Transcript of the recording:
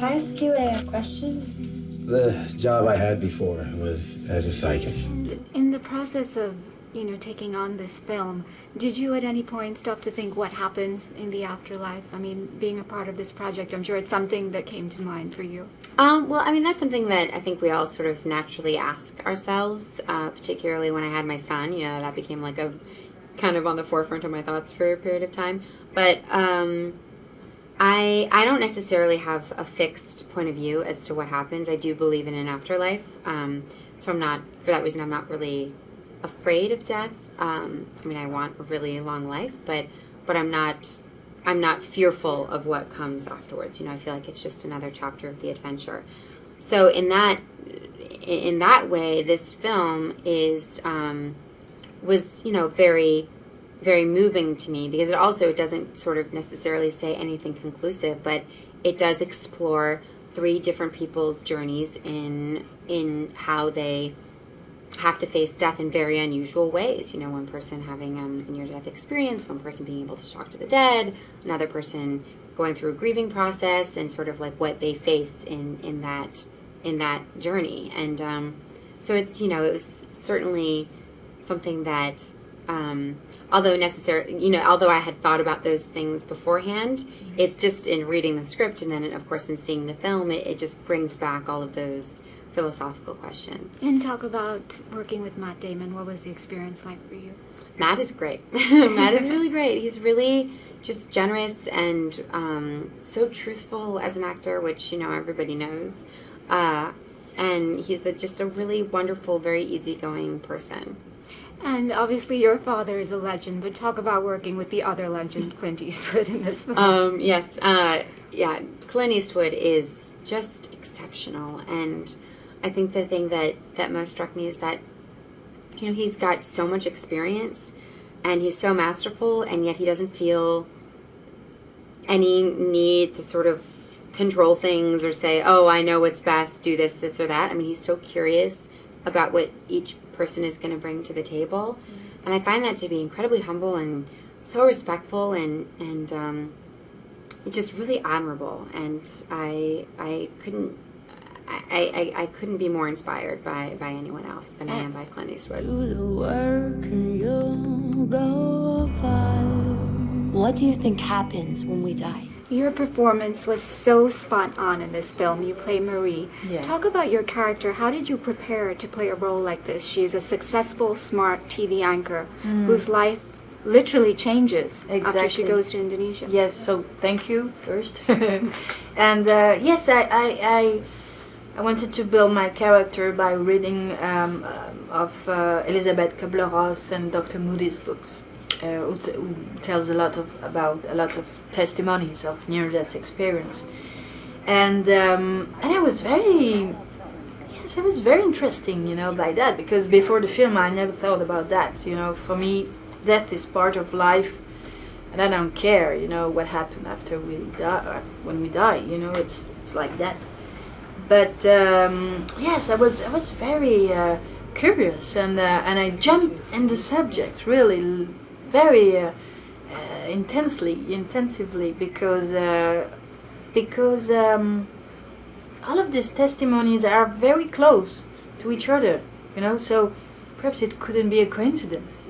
Can I ask you a question? The job I had before was as a psychic. And in the process of, taking on this film, did you at any point stop to think what happens in the afterlife? I mean, being a part of this project, I'm sure it's something that came to mind for you. Well, I mean, that's something that I think we all sort of naturally ask ourselves, particularly when I had my son. That became like a kind of on the forefront of my thoughts for a period of time. But I don't necessarily have a fixed point of view as to what happens. I do believe in an afterlife, so for that reason, I'm not really afraid of death. I mean, I want a really long life, but I'm not fearful of what comes afterwards. I feel like it's just another chapter of the adventure. So in that way, this film was very, very moving to me, because it doesn't sort of necessarily say anything conclusive, but it does explore 3 different people's journeys in how they have to face death in very unusual ways. One person having a near-death experience, one person being able to talk to the dead, another person going through a grieving process, and sort of like what they face in that journey. And so it's it was certainly something that although I had thought about those things beforehand, it's just in reading the script and then of course in seeing the film, it just brings back all of those philosophical questions. And talk about working with Matt Damon. What was the experience like for you? Matt is great. Matt is really great. He's really just generous and so truthful as an actor, which everybody knows. And he's just a really wonderful, very easygoing person. And obviously your father is a legend, but talk about working with the other legend, Clint Eastwood, in this film. Yes, Clint Eastwood is just exceptional, and I think the thing that most struck me is that, he's got so much experience, and he's so masterful, and yet he doesn't feel any need to sort of control things or say, oh, I know what's best, do this, this, or that. I mean, he's so curious about what each person is going to bring to the table, and I find that to be incredibly humble and so respectful and just really admirable. And I couldn't be more inspired by anyone else than I am by Clint Eastwood. What do you think happens when we die? Your performance was so spot on in this film. You play Marie. Yeah. Talk about your character. How did you prepare to play a role like this? She's a successful, smart TV anchor whose life literally changes after she goes to Indonesia. Yes, so thank you first. And yes, I wanted to build my character by reading of Elizabeth Kubler-Ross and Dr. Moody's books. Who tells about a lot of testimonies of near-death experience, and it was very interesting, by that, because before the film I never thought about that. For me, death is part of life, and I don't care, what happened after we die, when we die. It's like that. But yes, I was very curious, and I jumped in the subject really very intensively, because all of these testimonies are very close to each other, so perhaps it couldn't be a coincidence.